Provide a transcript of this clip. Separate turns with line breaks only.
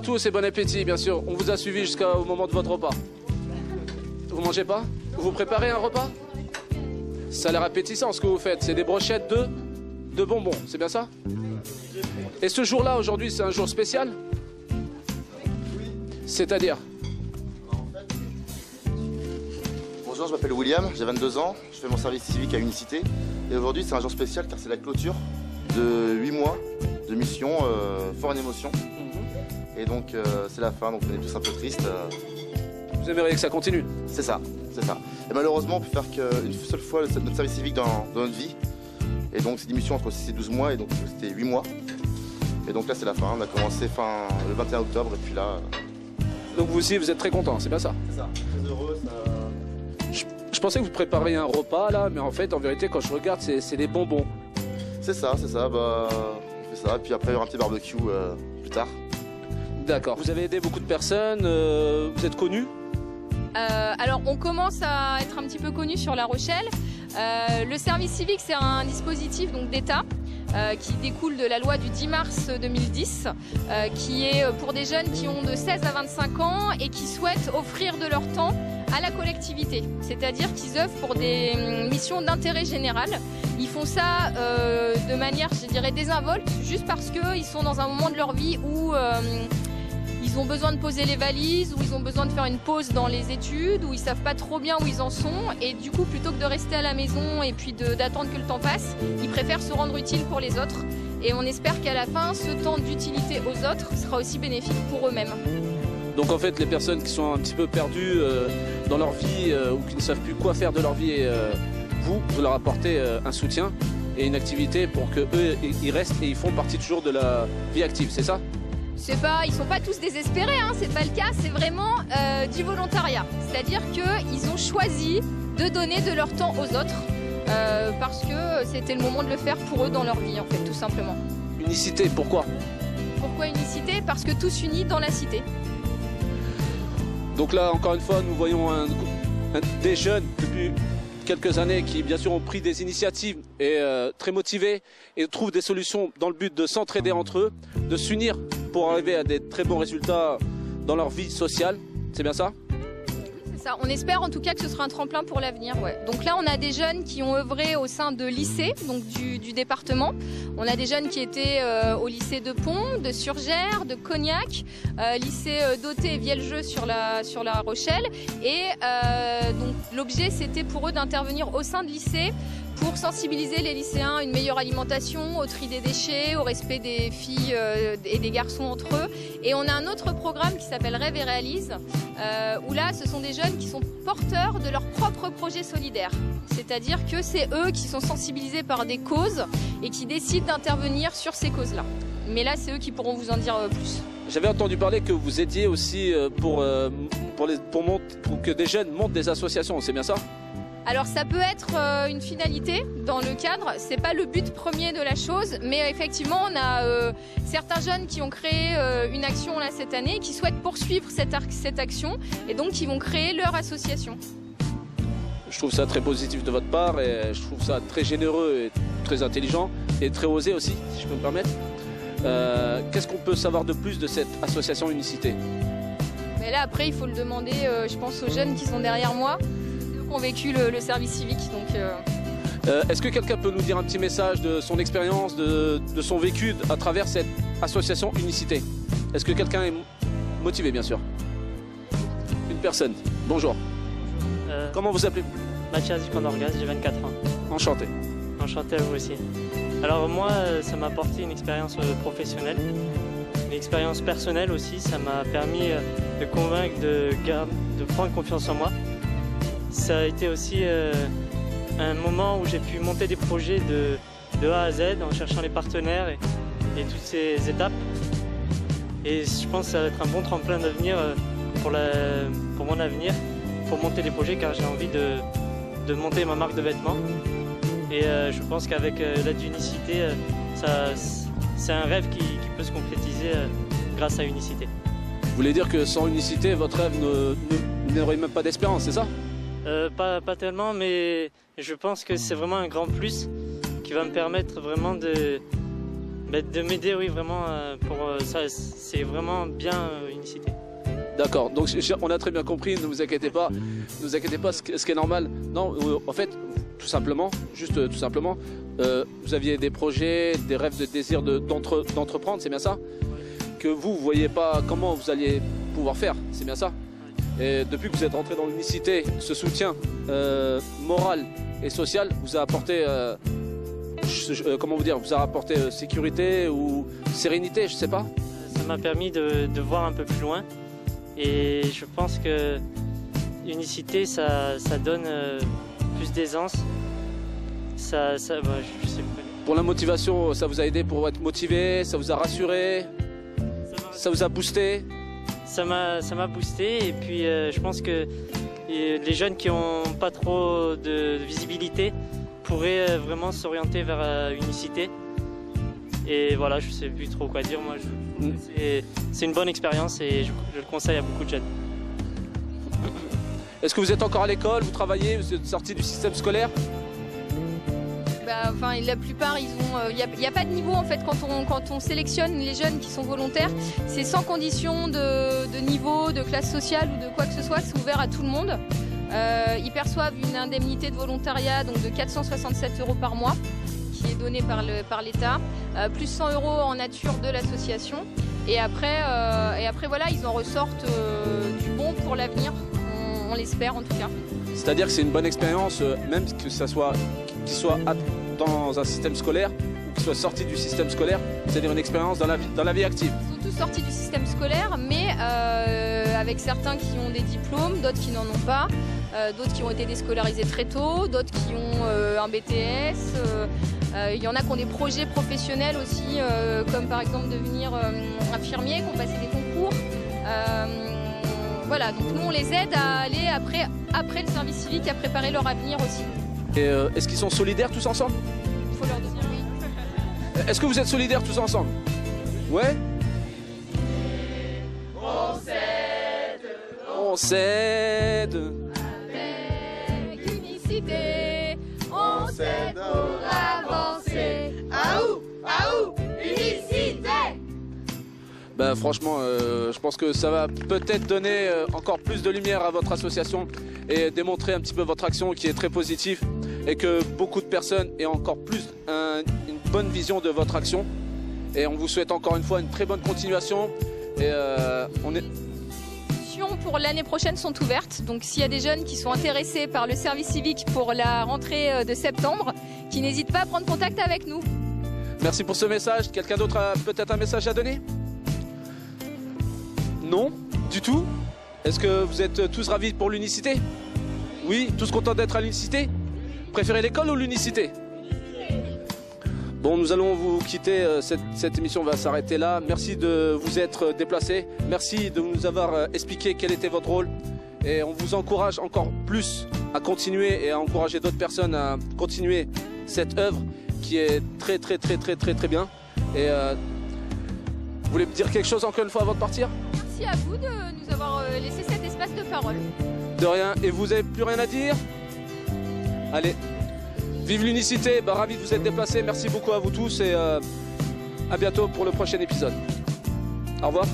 tous et bon appétit, bien sûr. On vous a suivi jusqu'au moment de votre repas. Vous mangez pas? Vous préparez un repas? Ça a l'air appétissant ce que vous faites. C'est des brochettes de bonbons, c'est bien ça? Et ce jour-là, aujourd'hui, c'est un jour spécial? C'est-à-dire?
Bonjour, je m'appelle William, j'ai 22 ans, je fais mon service civique à Unicité. Et aujourd'hui, c'est un jour spécial car c'est la clôture de 8 mois de mission fort en émotion. Et donc, c'est la fin, donc on est tous un peu tristes.
Vous aimeriez que ça continue?
C'est ça, c'est ça. Et malheureusement, on peut faire qu'une seule fois notre service civique dans notre vie. Et donc, c'est des missions entre 6 et 12 mois, et donc c'était 8 mois. Et donc là, c'est la fin. On a commencé le 21 octobre, et puis là...
Donc vous aussi, vous êtes très content, c'est bien ça?
C'est ça, très heureux.
Je pensais que vous prépariez un repas là, mais en fait, en vérité, quand je regarde, c'est des bonbons.
C'est ça, bah, on fait ça. Et puis après, il y aura un petit barbecue plus tard.
D'accord. Vous avez aidé beaucoup de personnes, vous êtes connus?
Alors on commence à être un petit peu connu sur La Rochelle. Le service civique, c'est un dispositif d'État qui découle de la loi du 10 mars 2010 qui est pour des jeunes qui ont de 16 à 25 ans et qui souhaitent offrir de leur temps à la collectivité. C'est-à-dire qu'ils œuvrent pour des missions d'intérêt général. Ils font ça de manière, je dirais, désinvolte, juste parce qu'ils sont dans un moment de leur vie où ils ont besoin de poser les valises, où ils ont besoin de faire une pause dans les études, où ils savent pas trop bien où ils en sont. Et du coup, plutôt que de rester à la maison et puis d'attendre que le temps passe, ils préfèrent se rendre utile pour les autres. Et on espère qu'à la fin, ce temps d'utilité aux autres sera aussi bénéfique pour eux-mêmes.
Donc en fait, les personnes qui sont un petit peu perdues dans leur vie ou qui ne savent plus quoi faire de leur vie, vous leur apportez un soutien et une activité pour qu'eux, ils restent et ils font partie toujours de la vie active, c'est ça?
Ils sont pas tous désespérés, hein, c'est pas le cas, c'est vraiment du volontariat. C'est-à-dire qu'ils ont choisi de donner de leur temps aux autres parce que c'était le moment de le faire pour eux dans leur vie, en fait, tout simplement.
Unicité, pourquoi?
Pourquoi Unicité? Parce que tous unis dans la cité.
Donc là, encore une fois, nous voyons des jeunes depuis quelques années qui, bien sûr, ont pris des initiatives et très motivés et trouvent des solutions dans le but de s'entraider entre eux, de s'unir pour arriver à des très bons résultats dans leur vie sociale. C'est bien ça?
C'est ça. On espère en tout cas que ce sera un tremplin pour l'avenir. Ouais. Donc là, on a des jeunes qui ont œuvré au sein de lycées, donc du département. On a des jeunes qui étaient au lycée de Pont, de Surgères, de Cognac, lycée d'Auté et Vieljeux sur la Rochelle. Et donc l'objet, c'était pour eux d'intervenir au sein de lycées pour sensibiliser les lycéens à une meilleure alimentation, au tri des déchets, au respect des filles et des garçons entre eux. Et on a un autre programme qui s'appelle Rêve et Réalise, où là, ce sont des jeunes qui sont porteurs de leur propre projet solidaire. C'est-à-dire que c'est eux qui sont sensibilisés par des causes et qui décident d'intervenir sur ces causes-là. Mais là, c'est eux qui pourront vous en dire plus.
J'avais entendu parler que vous aidiez aussi pour que des jeunes montent des associations, c'est bien ça?
Alors ça peut être une finalité dans le cadre, c'est pas le but premier de la chose, mais effectivement on a certains jeunes qui ont créé une action là cette année, qui souhaitent poursuivre cette action et donc qui vont créer leur association.
Je trouve ça très positif de votre part et je trouve ça très généreux et très intelligent et très osé aussi, si je peux me permettre. Qu'est-ce qu'on peut savoir de plus de cette association Unicité?
Mais là après il faut le demander, je pense aux jeunes qui sont derrière moi. Ont vécu le service civique.
Est-ce que quelqu'un peut nous dire un petit message de son expérience, de son vécu à travers cette association Unicité? Est-ce que quelqu'un est motivé, bien sûr? Une personne. Bonjour. Comment vous appelez-vous?
Mathias Condorgas, j'ai 24 ans.
Enchanté.
Enchanté à vous aussi. Alors moi, ça m'a apporté une expérience professionnelle, une expérience personnelle aussi. Ça m'a permis de convaincre, de prendre confiance en moi. Ça a été aussi un moment où j'ai pu monter des projets de A à Z en cherchant les partenaires et toutes ces étapes. Et je pense que ça va être un bon tremplin d'avenir pour mon avenir, pour monter des projets car j'ai envie de monter ma marque de vêtements. Et je pense qu'avec l'aide d'Unicité, c'est un rêve qui peut se concrétiser grâce à Unicité.
Vous voulez dire que sans Unicité, votre rêve n'aurait même pas d'espérance, c'est ça?
Pas tellement, mais je pense que c'est vraiment un grand plus qui va me permettre vraiment De m'aider, oui, vraiment, pour ça, c'est vraiment bien Unicité.
D'accord, donc on a très bien compris, ne vous inquiétez pas, ce qui est normal. Non, en fait, tout simplement, vous aviez des projets, des rêves, des désirs d'entreprendre, c'est bien ça? Que vous ne voyez pas comment vous alliez pouvoir faire, c'est bien ça? Et depuis que vous êtes rentré dans l'unicité, ce soutien moral et social vous a apporté, vous a apporté sécurité ou sérénité, je sais pas?
Ça m'a permis de voir un peu plus loin. Et je pense que Unicité, ça donne plus d'aisance. Je sais pas.
Pour la motivation, ça vous a aidé pour être motivé, ça vous a rassuré, ça vous a boosté?
Ça m'a boosté et puis je pense que les jeunes qui n'ont pas trop de visibilité pourraient vraiment s'orienter vers Unicité. Et voilà, je sais plus trop quoi dire. Moi, c'est une bonne expérience et je le conseille à beaucoup de jeunes.
Est-ce que vous êtes encore à l'école, vous travaillez, vous êtes sorti du système scolaire?
La plupart, il n'y a pas de niveau en fait quand on sélectionne les jeunes qui sont volontaires. C'est sans condition de niveau, de classe sociale ou de quoi que ce soit, c'est ouvert à tout le monde. Ils perçoivent une indemnité de volontariat donc de 467 € par mois qui est donnée par l'État, plus 100 € en nature de l'association. Et après voilà, ils en ressortent du bon pour l'avenir, on l'espère en tout cas.
C'est-à-dire que c'est une bonne expérience, même que ça soit qu'il soit dans un système scolaire ou qu'il soit sorti du système scolaire, c'est-à-dire une expérience dans la vie active.
Ils sont tous sortis du système scolaire, mais avec certains qui ont des diplômes, d'autres qui n'en ont pas, d'autres qui ont été déscolarisés très tôt, d'autres qui ont un BTS. Il y en a qui ont des projets professionnels aussi, comme par exemple devenir infirmier, qui ont passé des concours. Voilà, donc nous on les aide à aller après le service civique, à préparer leur avenir aussi.
Et est-ce qu'ils sont solidaires tous ensemble?
Il faut leur dire oui.
Est-ce que vous êtes solidaires tous ensemble? Ouais? On s'aide.
Avec Unicité, on s'aide pour avancer. Aou, aou, Unicité.
Franchement, je pense que ça va peut-être donner encore plus de lumière à votre association et démontrer un petit peu votre action qui est très positive et que beaucoup de personnes aient encore plus une bonne vision de votre action. Et on vous souhaite encore une fois une très bonne continuation. Et
Les inscriptions pour l'année prochaine sont ouvertes. Donc s'il y a des jeunes qui sont intéressés par le service civique pour la rentrée de septembre, qui n'hésitent pas à prendre contact avec nous.
Merci pour ce message. Quelqu'un d'autre a peut-être un message à donner? Non, du tout. Est-ce que vous êtes tous ravis pour l'unicité? Oui, tous contents d'être à l'unicité? Préférez l'école ou l'unicité? Bon, nous allons vous quitter. Cette émission va s'arrêter là. Merci de vous être déplacés. Merci de nous avoir expliqué quel était votre rôle. Et on vous encourage encore plus à continuer et à encourager d'autres personnes à continuer cette œuvre qui est très bien. Et vous voulez me dire quelque chose encore une fois avant de partir?
Merci à vous de nous avoir laissé cet espace de parole.
De rien. Et vous n'avez plus rien à dire? Allez, vive l'unicité. Ravi de vous être déplacés. Merci beaucoup à vous tous et à bientôt pour le prochain épisode. Au revoir.